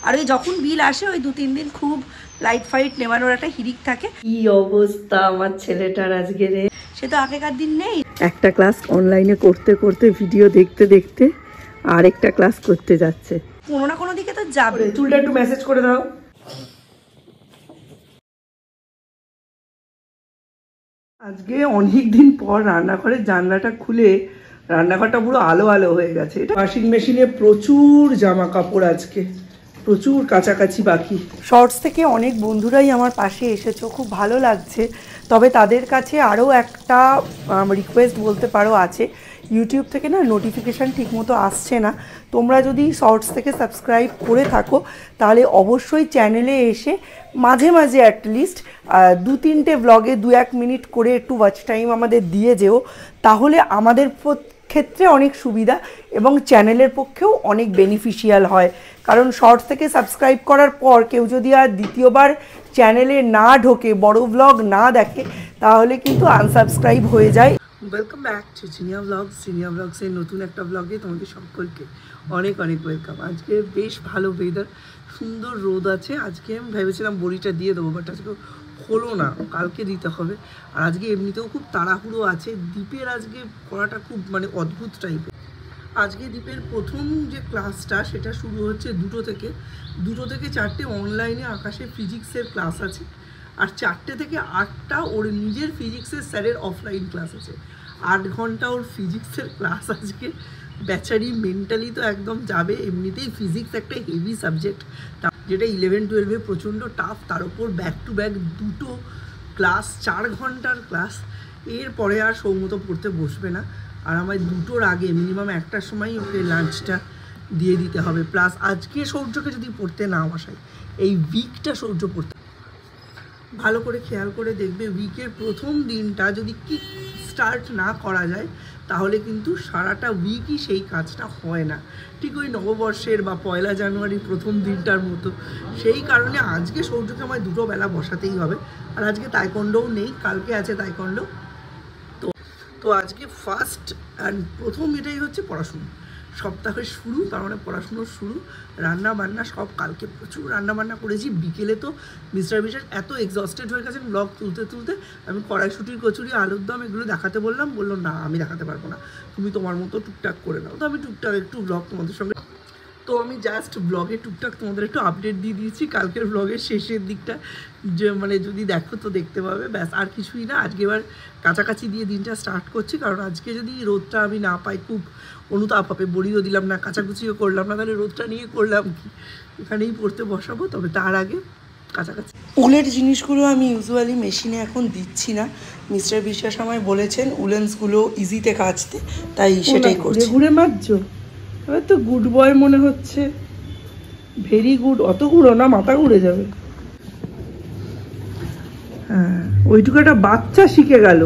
আর ওই যখন বিল আসে ওই 2-3 দিন খুব লাইট ফাইট নেওয়ানোর একটা হিরিক থাকে। কি অবস্থা আমার ছেলেটার আজকে রে, সে তো আগেকার দিন নেই। একটা ক্লাস অনলাইনে করতে করতে ভিডিও দেখতে দেখতে আরেকটা ক্লাস করতে যাচ্ছে। কোনো না কোনো দিকে তো যাবে। চুলটা একটু মেসেজ করে দাও। আজকে অনেক দিন পর রান্নাঘরের জানলাটা খুলে রান্নাঘরটা পুরো আলো আলো হয়ে গেছে। এটা ওয়াশিং মেশিনে প্রচুর জামা কাপড়, আজকে প্রচুর কাছাকাছি বাকি। শর্টস থেকে অনেক বন্ধুরাই আমার পাশে এসেছো, খুব ভালো লাগছে। তবে তাদের কাছে আরও একটা রিকোয়েস্ট বলতে পারো আছে। ইউটিউব থেকে না নোটিফিকেশান ঠিকমতো আসছে না। তোমরা যদি শর্টস থেকে সাবস্ক্রাইব করে থাকো তাহলে অবশ্যই চ্যানেলে এসে মাঝে মাঝে অ্যাটলিস্ট 2-3টে ব্লগে 2-1 মিনিট করে একটু ওয়াচ টাইম আমাদের দিয়ে যেও, তাহলে আমাদের ক্ষেত্রে অনেক সুবিধা এবং চ্যানেলের পক্ষেও অনেক বেনিফিশিয়াল হয়। কারণ শর্টস থেকে সাবস্ক্রাইব করার পর কেউ যদি আর দ্বিতীয়বার চ্যানেলে না ঢোকে, বড় ব্লগ না দেখে, তাহলে কিন্তু আনসাবস্ক্রাইব হয়ে যায়। ওয়েলকাম ব্যাক টু সিনিয়া ব্লগসের নতুন একটা ব্লগে তোমাদের সকলকে অনেক অনেক ওয়েলকাম। আজকে বেশ ভালো ওয়েদার, সুন্দর রোদ আছে। আজকে আমি ভেবেছিলাম বড়িটা দিয়ে দেবো, বাট আজকে হলো না, কালকে দিতে হবে। আর আজকে এমনিতেও খুব তাড়াহুড়ো আছে। দ্বীপের আজকে পড়াটা খুব অদ্ভুত টাইপের। আজকে দ্বীপের প্রথম যে ক্লাসটা সেটা শুরু হচ্ছে 2টো থেকে 4টে অনলাইনে আকাশের ফিজিক্সের ক্লাস আছে। আর 4টে থেকে 8টা ওর নিজের ফিজিক্সের স্যারের অফলাইন ক্লাস আছে। 8 ঘন্টা ওর ফিজিক্সের ক্লাস আজকে। বেচারি মেন্টালি তো একদম যাবে। এমনিতেই ফিজিক্স একটা হেভি সাবজেক্ট, যেটা 11-12-এ প্রচণ্ড টাফ, তার উপর ব্যাক টু ব্যাক 2টো ক্লাস, 4 ঘন্টার ক্লাস। এরপরে আর সৌমত পড়তে বসবে না। আর আমার 2টোর আগে মিনিমাম 1টার সময় ওকে লাঞ্চটা দিয়ে দিতে হবে। প্লাস আজকে সৌর্যকে যদি পড়তে না বসাই, এই উইকটা সৌর্য পড়তে ভালো করে খেয়াল করে দেখবে। উইকের প্রথম দিনটা যদি কিক স্টার্ট না করা যায় তাহলে কিন্তু সারাটা উইকই সেই কাজটা হয় না, ঠিক ওই নববর্ষের বা 1 জানুয়ারির প্রথম দিনটার মতো। সেই কারণে আজকে সৌর্যকে আমার 2টো বেলা বসাতেই হবে। আর আজকে তাইকন্ডোও নেই, কালকে আছে তাইকন্ডো। তো আজকে ফার্স্ট অ্যান্ড প্রথম এটাই হচ্ছে পড়াশুনো। সপ্তাহের শুরু, তার মানে পড়াশুনোর শুরু। রান্না বান্না সব কালকে প্রচুর রান্নাবান্না করেছি। বিকেলে তো মিস্টার বিশাল এত এক্সস্টেড হয়ে গেছেন ব্লগ তুলতে তুলতে, আমি কড়াইশুটির কচুরি, আলুর দম এগুলো দেখাতে বললাম, বললো না আমি দেখাতে পারবো না, তুমি তোমার মতো টুকটাক করে নাও। তো আমি টুকটাক একটু ব্লগ তোমাদের সঙ্গে, তো আমি জাস্ট ব্লগে টুকটাক তোমাদের একটু আপডেট দিয়ে দিয়েছি। কালকের ব্লগের শেষের দিকটা যে যদি দেখো তো দেখতে পাবে, ব্যাস আর কিছুই না। আজকে এবার কাছাকাছি দিয়ে দিনটা স্টার্ট করছি, কারণ আজকে যদি রোদটা আমি না পাই খুব অনুতাপ হবে। বড়িও দিলাম না, কাচাকুচিও করলাম না, তাহলে রোদটা নিয়ে করলাম কি। এখানেই পড়তে বসাবো, তবে তার আগে কাছাকাছি উলের জিনিসগুলো আমি ইউজুয়ালি মেশিনে এখন দিচ্ছি না। মিস্টার বিশ্বাস আমায় বলেছেন উলেন্সগুলো ইজিতে কাচতে, তাই সেটাই করছি। ঘুরে মাজছো, এবার তো গুড বয় মনে হচ্ছে, ভেরি গুড। অত গুঁড়ো না, মাথা ঘুরে যাবে। হ্যাঁ, ওইটুকু একটা বাচ্চা শিখে গেল,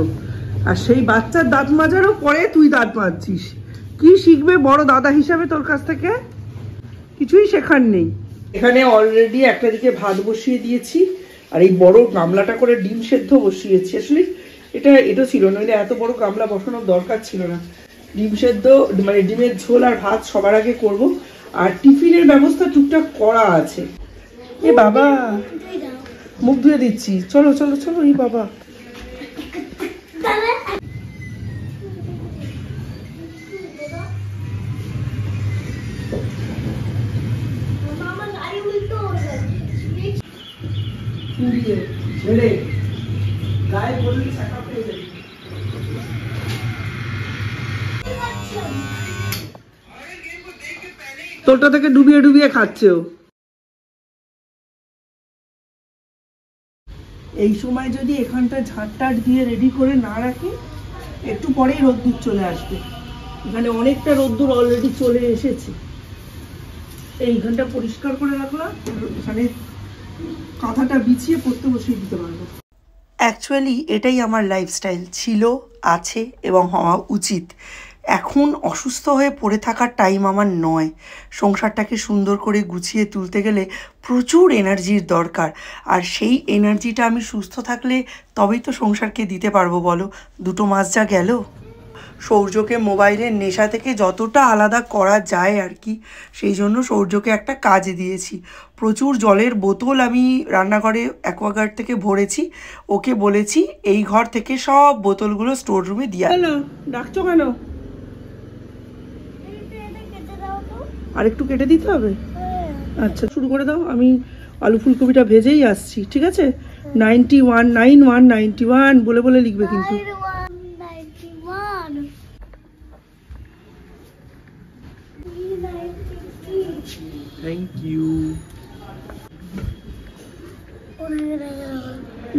আর সেই বাচ্চার দাঁত মাজারও পরে তুই দাঁত মাজছিস। কি শিখবে বড় দাদা হিসাবে তোর কাছ থেকে? কিছুই শেখার নেই। এখানে অলরেডি একটা দিকে ভাত বসিয়ে দিয়েছি, আর এই বড় গামলাটা করে ডিম সেদ্ধ বসিয়েছি। আসলে এটা ছিল না, এত বড় গামলা বসানোর দরকার ছিল না। ডিম সেদ্ধ ডিমের ঝোল আর ভাত সবার আগে করব। আর টিফিনের ব্যবস্থা টুকটাক করা আছে। এ বাবা, মুখ ধুয়ে দিচ্ছি, চলো চলো চলো। এই বাবা, তোরটা থেকে ডুবিয়ে ডুবিয়ে খাচ্ছে ও। এই সময় যদি এখানটা ঝাঁট দিয়ে রেডি করে না রাখি, একটু পরেই রোদ্দুর চলে আসবে। এখানে অনেকটা রোদ্দুর অলরেডি চলে এসেছে। এইখানটা পরিষ্কার করে রাখলাম, এখানে কাঁথাটা বিছিয়ে পড়তে বসিয়ে দিতে পারবো। অ্যাকচুয়ালি এটাই আমার লাইফস্টাইল ছিল, আছে এবং হওয়া উচিত। এখন অসুস্থ হয়ে পড়ে থাকার টাইম আমার নয়। সংসারটাকে সুন্দর করে গুছিয়ে তুলতে গেলে প্রচুর এনার্জির দরকার, আর সেই এনার্জিটা আমি সুস্থ থাকলে তবেই তো সংসারকে দিতে পারবো বলো। 2 মাস যা গেল, সৌর্যকে মোবাইলের নেশা থেকে যতটা আলাদা করা যায় আর কি, সেই জন্য সৌর্যকে একটা কাজ দিয়েছি। প্রচুর জলের বোতল আমি রান্নাঘরে অ্যাকোয়াগার্ড থেকে ভরেছি, ওকে বলেছি এই ঘর থেকে সব বোতলগুলো স্টোর রুমে দিয়ে। হ্যালো, ডাকছো কেন? আর একটু কেটে দিতে হবে? আচ্ছা, শুরু করে দাও। আমি আলু ফুলকপিটা ভেজেই আসছি, ঠিক আছে? 91 91 91 বলে বলে লিখবে কিন্তু। Thank you.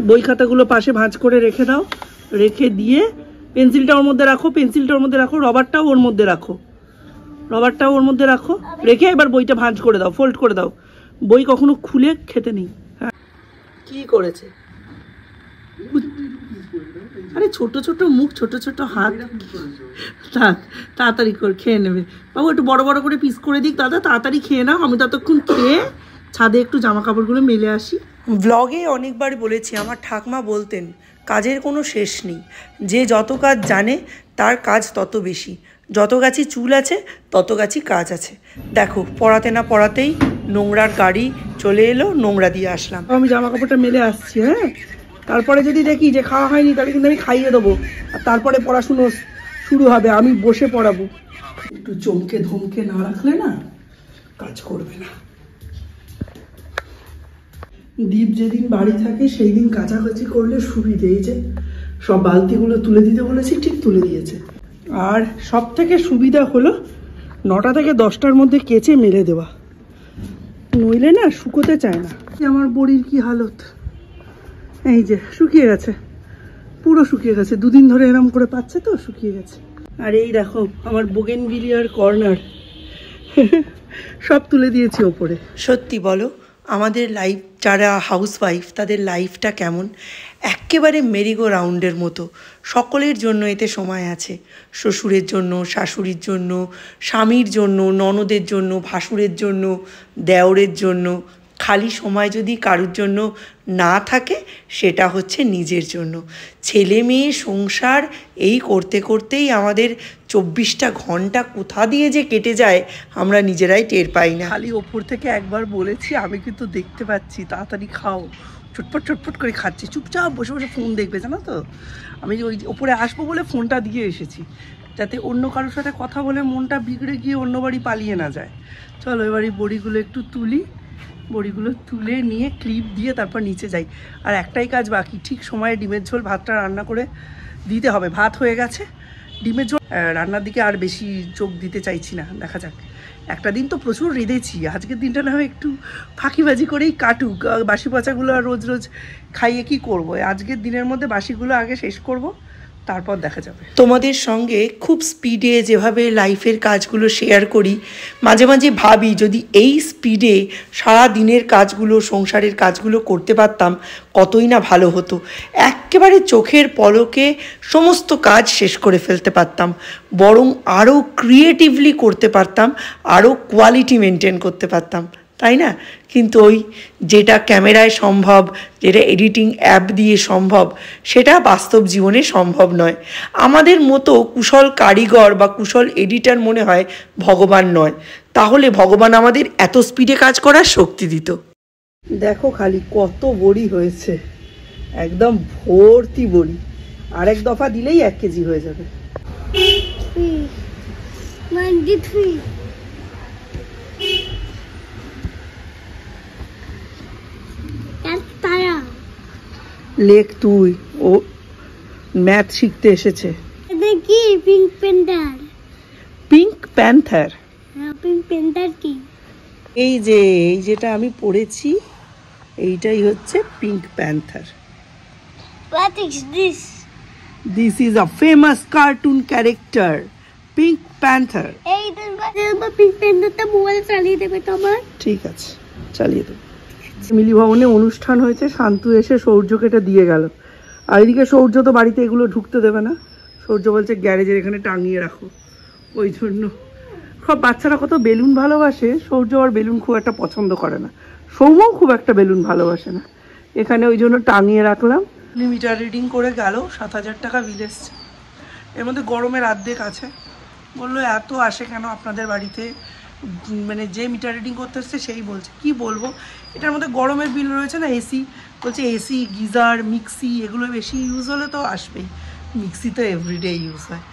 বই খাতাগুলো পাশে ভাঁজ করে রেখে দাও, রেখে দিয়ে পেন্সিলটা ওর মধ্যে রাখো, পেন্সিলটা ওর মধ্যে রাখো, রবারটাও ওর মধ্যে রাখো, রবারটাও ওর মধ্যে রাখো, রেখে এবার বইটা ভাঁজ করে দাও, ফোল্ড করে দাও। বই কখনো খুলে খেতে নেই। হ্যাঁ, কি করেছে? আরে ছোট ছোট মুখ, ছোট ছোট হাত, থাক তাড়াতাড়ি করে খেয়ে নেবে। বাবু একটু বড় বড় করে পিস করে দিক দাদা, তাড়াতাড়ি খেয়ে নাও। আমি ততক্ষণ খেয়ে ছাদে একটু জামা কাপড়গুলো মেলে আসি। ব্লগে অনেকবার বলেছি, আমার ঠাকমা বলতেন কাজের কোনো শেষ নেই, যে যত কাজ জানে তার কাজ তত বেশি, যত গাছি চুল আছে তত গাছি কাজ আছে। দেখো, পড়াতে না পড়াতেই নোংরার গাড়ি চলে এলো, নোংরা দিয়ে আসলাম। আমি জামা কাপড়টা মেলে আসছি। হ্যাঁ, তারপরে যদি দেখি যে খাওয়া হয়নি তাহলে কিন্তু আমি খাইয়ে দেবো, আর তারপরে পড়াশুনো শুরু হবে, আমি বসে পড়াবো। একটু চমকে ধমকে না রাখলে না কাজ করবে না। দীপ যেদিন বাড়ি থাকে সেই দিন কাচাকাচি করলে সুবিধে। এই যে সব বালতিগুলো তুলে দিতে বলেছি, ঠিক তুলে দিয়েছে। আর সব থেকে সুবিধা হলো 9টা থেকে 10টার মধ্যে কেচে মেলে দেওয়া, নইলে না শুকোতে চায় না। আমার বড়ির কি হালত, এই যে শুকিয়ে গেছে, পুরো শুকিয়ে গেছে, 2 দিন ধরে এরম করে পাচ্ছে তো শুকিয়ে গেছে। আর এই দেখো আমার বোগেনভিলিয়ার কর্নার সব তুলে দিয়েছি ওপরে। সত্যি বলো, আমাদের লাইফ, যারা হাউসওয়াইফ তাদের লাইফটা কেমন? একেবারে মেরিগো রাউন্ডের মতো। সকলের জন্য এতে সময় আছে, শ্বশুরের জন্য, শাশুড়ির জন্য, স্বামীর জন্য, ননদের জন্য, ভাসুরের জন্য, দেওরের জন্য। খালি সময় যদি কারুর জন্য না থাকে সেটা হচ্ছে নিজের জন্য। ছেলে মেয়ে সংসার এই করতে করতেই আমাদের 24টা ঘন্টা কোথা দিয়ে যে কেটে যায় আমরা নিজেরাই টের পাই না। খালি ওপর থেকে একবার বলেছি, আমি কিন্তু দেখতে পাচ্ছি, তাড়াতাড়ি খাও। চটপট চটপট করে খাচ্ছি, চুপচাপ বসে বসে ফোন দেখবে, জানো তো? আমি ওই ওপরে আসবো বলে ফোনটা দিয়ে এসেছি, যাতে অন্য কারোর সাথে কথা বলে মনটা বিগড়ে গিয়ে অন্য বাড়ি পালিয়ে না যায়। চলো এবার এই বড়িগুলো একটু তুলি, বড়িগুলো তুলে নিয়ে ক্লিপ দিয়ে তারপর নিচে যাই। আর একটাই কাজ বাকি, ঠিক সময়ে ডিমের ঝোল ভাতটা রান্না করে দিতে হবে। ভাত হয়ে গেছে, ডিমের ঝোল রান্নার দিকে আর বেশি চোখ দিতে চাইছি না, দেখা যাক। একটা দিন তো প্রচুর রেঁধেছি, আজকের দিনটা না হয় একটু ফাঁকিবাজি করেই কাটুক। বাসি পচাগুলো আর রোজ রোজ খাইয়ে কি করবো? আজকের দিনের মধ্যে বাসিগুলো আগে শেষ করব, তারপর দেখা যাবে। তোমাদের সঙ্গে খুব স্পিডে যেভাবে লাইফের কাজগুলো শেয়ার করি, মাঝে মাঝে ভাবি যদি এই স্পিডে সারা দিনের কাজগুলো, সংসারের কাজগুলো করতে পারতাম কতই না ভালো হতো। একেবারে চোখের পলকে সমস্ত কাজ শেষ করে ফেলতে পারতাম, বরং আরও ক্রিয়েটিভলি করতে পারতাম, আরও কোয়ালিটি মেনটেন করতে পারতাম, তাই না? কিন্তু ওই যেটা ক্যামেরায় সম্ভব, যেটা এডিটিং অ্যাপ দিয়ে সম্ভব, সেটা বাস্তব জীবনে সম্ভব নয়। আমাদের মতো কুশল কারিগর বা কুশল এডিটার মনে হয় ভগবান নয়, তাহলে ভগবান আমাদের এত স্পিডে কাজ করার শক্তি দিত। দেখো খালি কত বড়ি হয়েছে, একদম ভর্তি বড়ি। আরেক দফা দিলেই 1 কেজি হয়ে যাবে। 93 লেখ তুই, ও ম্যাথ শিখতে এসেছে। কি পিঙ্ক প্যান্থার? Pink panther? হ্যাঁ, পিঙ্ক প্যান্থার কি? এই যে এই যেটা আমি পড়েছি এইটাই হচ্ছে pink panther. What is this? This is a famous cartoon character, Pink Panther. এই তো পিঙ্ক প্যান্থারটা মোবাইল চালিয়ে দেবে তো আমার? ঠিক আছে, চালিয়ে দেবো। মিলি ভবনে অনুষ্ঠান হয়েছে, শান্তু এসে সৌর্যকে এটা দিয়ে গেল। আর এদিকে সৌর্য তো বাড়িতে এগুলো ঢুকতে দেবে না, সৌর্য বলছে গ্যারেজের এখানে টাঙিয়ে রাখো। ওই জন্য সব বাচ্চারা কত বেলুন ভালোবাসে, সৌর্য আর বেলুন খুব একটা পছন্দ করে না, সৌম্যও খুব একটা বেলুন ভালোবাসে না। এখানে ওই জন্য টাঙিয়ে রাখলাম। মিটার রিডিং করে গেল, 7,000 টাকা বিল এসছে। এর মধ্যে গরমের অর্ধেক আছে। বললো এত আসে কেন আপনাদের বাড়িতে, মানে যে মিটার রিডিং করতে এসছে সেই বলছে। কি বলবো, এটার মধ্যে গরমের বিল রয়েছে না, এসি বলছে, এসি গিজার মিক্সি এগুলো বেশি ইউজ হলে তো আসবেই। মিক্সি তো এভরিডে ইউজ হয়,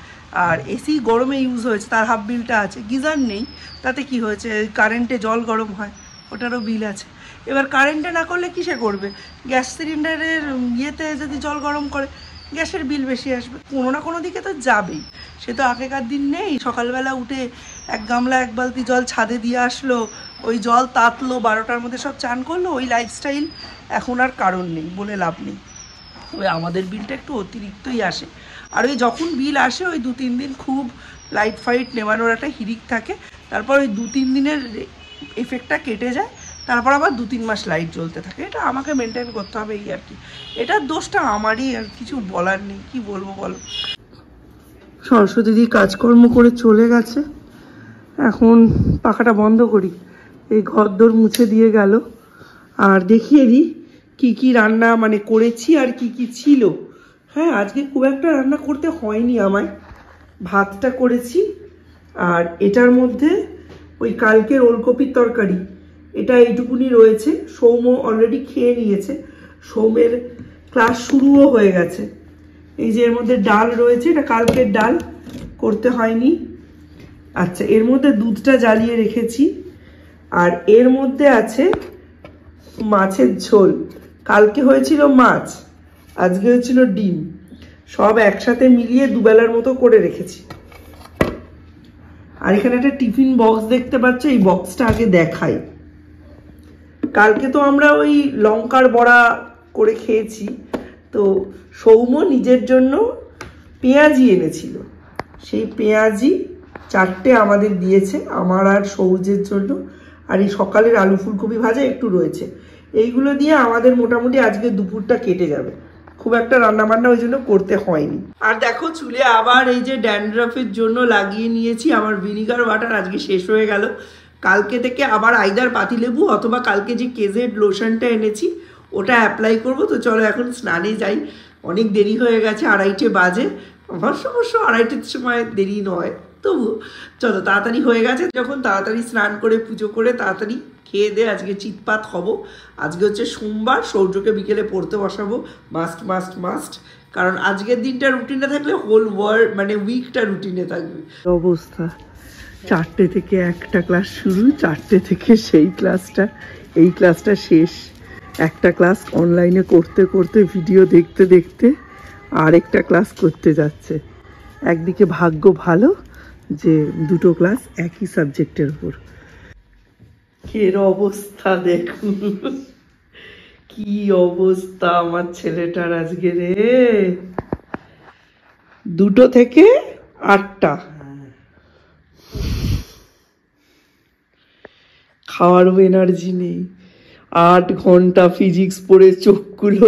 আর এসি গরমে ইউজ হয়েছে তার হাফ বিলটা আছে। গিজার নেই তাতে কি হয়েছে, কারেন্টে জল গরম হয় ওটারও বিল আছে। এবার কারেন্টে না করলে কিসে করবে, গ্যাস সিলিন্ডারের ইয়েতে যদি জল গরম করে গ্যাসের বিল বেশি আসবে, কোনো না কোনো দিকে তো যাবেই। সে তো আগেকার দিন নেই, সকালবেলা উঠে এক গামলা এক বালতি জল ছাদে দিয়ে আসলো, ওই জল তাতলো, 12টার মধ্যে সব চান করলো, ওই লাইফস্টাইল এখন আর কারণ নেই, বলে লাভ নেই। তবে আমাদের বিলটা একটু অতিরিক্তই আসে। আর ওই যখন বিল আসে ওই 2-3 দিন খুব লাইট ফাইট নেওয়ানোর একটা হিড়িক থাকে, তারপর ওই 2-3 দিনের এফেক্টটা কেটে যায়, তারপর আবার 2-3 মাস লাইট জ্বলতে থাকে। এটা আমাকে মেনটেন করতে হবে এই আর কি, এটার দোষটা আমারই, আর কিছু বলার নেই। কি বলবো বলো। সরস্বতী দি কাজকর্ম করে চলে গেছে, এখন পাখাটা বন্ধ করি, এই ঘরদোর মুছে দিয়ে গেল। আর দেখিয়ে দিই কী কী রান্না মানে করেছি আর কি কি ছিল। হ্যাঁ, আজকে খুব একটা রান্না করতে হয়নি আমায়, ভাতটা করেছি। আর এটার মধ্যে ওই কালকের ওলকপির তরকারি, এটা এইটুকুনি রয়েছে। সৌম অলরেডি খেয়ে নিয়েছে, সৌমের ক্লাস শুরুও হয়ে গেছে। এই যে এর মধ্যে ডাল রয়েছে, এটা কালকের ডাল, করতে হয়নি। আচ্ছা, এর মধ্যে দুধটা জ্বালিয়ে রেখেছি। আর এর মধ্যে আছে মাছের ঝোল, কালকে হয়েছিল মাছ, আজকে হয়েছিল ডিম, সব একসাথে মিলিয়ে দুবেলার মতো করে রেখেছি। আর এখানে একটা টিফিন বক্স দেখতে পাচ্ছ, এই বক্সটা আগে দেখাই। কালকে তো আমরা ওই লঙ্কার বড়া করে খেয়েছি, তো সৌম নিজের জন্য পেঁয়াজি এনেছিল, সেই পেঁয়াজি 4টে আমাদের দিয়েছে, আমার আর সৌজের জন্য। আর এই সকালের আলু ফুলকপি ভাজা একটু রয়েছে, এইগুলো দিয়ে আমাদের মোটামুটি আজকে দুপুরটা কেটে যাবে। খুব একটা রান্নাবান্না ওই জন্য করতে হয়নি। আর দেখো চুলে আবার এই যে ড্যান্ড্রাফের জন্য লাগিয়ে নিয়েছি আমার ভিনিগার ওয়াটার, আজকে শেষ হয়ে গেল। কালকে থেকে আবার আইদার পাতিলেবু অথবা কালকে যে কেজেড লোশনটা এনেছি ওটা অ্যাপ্লাই করব। তো চলো এখন স্নানে যাই, অনেক দেরি হয়ে গেছে, 2:30 বাজে। আমার অবশ্য 2:30 সময় দেরি নয়, তবু চলো তাড়াতাড়ি হয়ে গেছে যখন, তাড়াতাড়ি স্নান করে পুজো করে তাড়াতাড়ি খেয়ে দিয়ে আজকে চিৎপাত হব। আজকে হচ্ছে সোমবার, সৌর্যকে বিকেলে পড়তে বসাবো, মাস্ট মাস্ট মাস্ট, কারণ আজকের দিনটা রুটিনে থাকলে হোল ওয়ার্ল্ড মানে উইকটা রুটিনে থাকবে। অবস্থা 4টে থেকে একটা ক্লাস শুরু, 4টে থেকে সেই ক্লাসটা, এই ক্লাসটা শেষ। একটা ক্লাস অনলাইনে করতে করতে ভিডিও দেখতে দেখতে আরেকটা ক্লাস করতে যাচ্ছে। একদিকে ভাগ্য ভালো যে দুটো ক্লাস একই সাবজেক্টের উপর। এর অবস্থা দেখুন, কি অবস্থা আমার ছেলেটার আজকে রে, 2টো থেকে 8টা। খাওয়ারও এনার্জি নেই, 8 ঘন্টা ফিজিক্স পড়ে চোখগুলো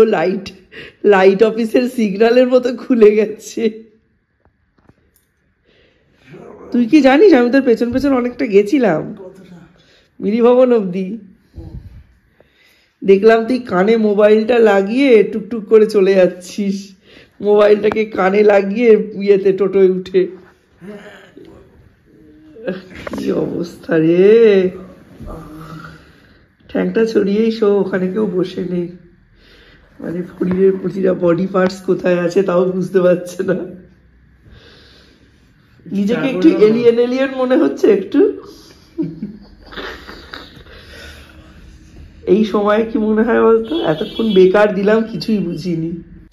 লাইট অফিসের সিগন্যালের মতো খুলে গেছে। তুই কি জানিস আমি তোর পেছন পেছন অনেকটা গেছিলাম, মিরি ভবন অবধি। দেখলাম তুই কানে মোবাইলটা লাগিয়ে টুকটুক করে চলে যাচ্ছিস, মোবাইলটাকে কানে লাগিয়ে ইয়েতে টোটোয় উঠে। কি অবস্থা রে, ঠ্যাংটা ছড়িয়েই শো, ওখানে কেউ বসে নেই, মানে শরীরের প্রতিটা বডি পার্টস কোথায় আছে তাও বুঝতে পারছে না। নিজেকে একটু এলিয়েন মনে হচ্ছে একটু। এই সময় কি মনে হয় বলতো, এতক্ষণ বেকার দিলাম, কিছুই বুঝিনি।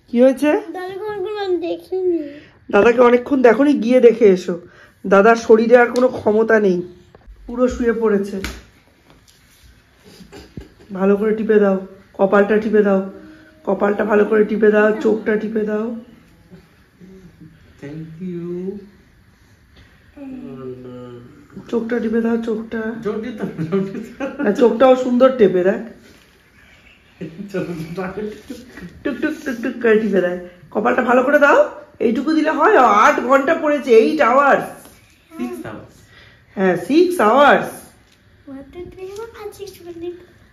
কি হয়েছে? দাদাকে অনেকক্ষণ দেখোনি, গিয়ে দেখে এসো। দাদার শরীরে আর কোনো ক্ষমতা নেই, পুরো শুয়ে পড়েছে। ভালো করে টিপে দাও, কপালটা টিপে দাও, কপালটা ভালো করে টিপে দাও, চোখটা টিপে দাও। Thank you. চোখটা টিপে দাও, চোখটা, চোখটাও সুন্দর টেপে দেখ, টুকটুক টুকটুক করে টিপে দেয়। কপালটা ভালো করে দাও, এইটুকু দিলে হয়? 8 ঘন্টা পড়েছে, 8 আওয়ার্স। হ্যাঁ 6 আওয়ার্স।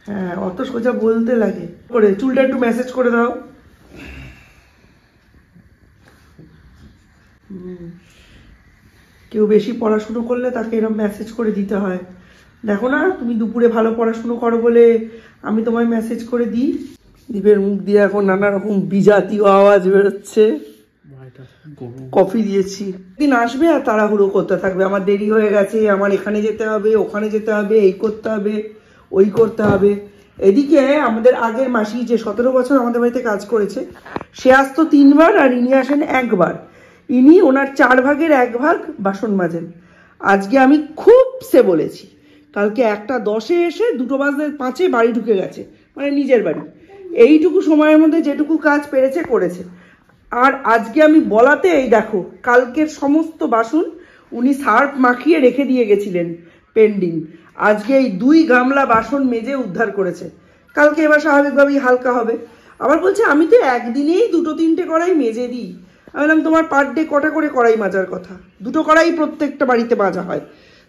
হ্যাঁ অত সোজা বলতে লাগে। করে চুলটা একটু ম্যাসেজ করে দাও, কেউ বেশি পড়াশুনো করলে তাকে এরকম মেসেজ করে দিতে হয়। দেখো না, তুমি দুপুরে ভালো পড়াশুনো করো বলে আমি তোমায় মেসেজ করে দিই। দীপের মুখ দিয়ে এখন নানা রকম বিজাতীয় আওয়াজ বেরোচ্ছে। কফি দিয়েছি। দিন আসবে আর তাড়াহুড়ো করতে থাকবে, আমার দেরি হয়ে গেছে, আমার এখানে যেতে হবে, ওখানে যেতে হবে, এই করতে হবে, ওই করতে হবে। এদিকে আমাদের আগের মাসি যে 17 বছর আমাদের বাড়িতে কাজ করেছে, সে আসতো 3 বার আর ইনি আসেন 1 বার। ইনি ওনার 4 ভাগের 1 ভাগ বাসন মাজেন। আজকে আমি খুব সে বলেছি, কালকে 1:10 এসে 2:05 বাড়ি ঢুকে গেছে, মানে নিজের বাড়ি। এইটুকু সময়ের মধ্যে যেটুকু কাজ পেরেছে করেছে। আর আজকে আমি বলাতে এই দেখো, কালকের সমস্ত বাসন উনি সার্ফ মাখিয়ে রেখে দিয়ে গেছিলেন পেন্ডিং। আজকে এই 2 গামলা বাসন মেজে উদ্ধার করেছে। কালকে এবার স্বাভাবিকভাবেই হালকা হবে। আবার বলছে আমি তো একদিনেই 2-3টে কড়াই মেজে দিই। আমি বললাম তোমার পার ডে কটা করে কড়াই মাজার কথা? 2টো কড়াই প্রত্যেকটা বাড়িতে মাজা হয়,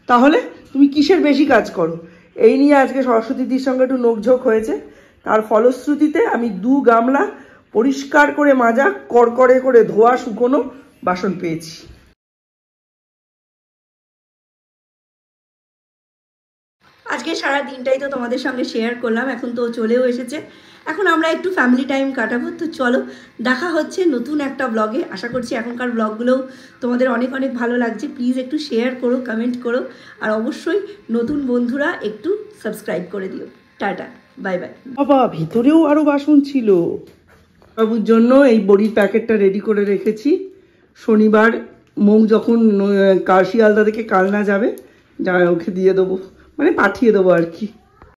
তাহলে তুমি কিসের বেশি কাজ করো? এই নিয়ে আজকে সরস্বতীদির সঙ্গে একটু নোকঝোক হয়েছে। তার ফলশ্রুতিতে আমি 2 গামলা পরিষ্কার করে মাজা, কড়কড়ে করে ধোয়া শুকনো বাসন পেয়েছি। আজকে সারা দিনটাই তো তোমাদের সঙ্গে শেয়ার করলাম, এখন তো চলেও এসেছে। এখন আমরা একটু ফ্যামিলি টাইম কাটাবো। তো চলো, দেখা হচ্ছে নতুন একটা ব্লগে। আশা করছি এখনকার ব্লগগুলোও তোমাদের অনেক অনেক ভালো লাগছে। প্লিজ একটু শেয়ার করো, কমেন্ট করো, আর অবশ্যই নতুন বন্ধুরা একটু সাবস্ক্রাইব করে দিও। Tata, bye bye. বাবা, ভিতরেও আরো বাসন ছিল। বাবুর জন্য এই বড়ির প্যাকেটটা রেডি করে রেখেছি। শনিবার মৌ যখন শিয়ালদা থেকে কালনা যাবে, ওকে দিয়ে দেবো, মানে পাঠিয়ে দেবো আর কি।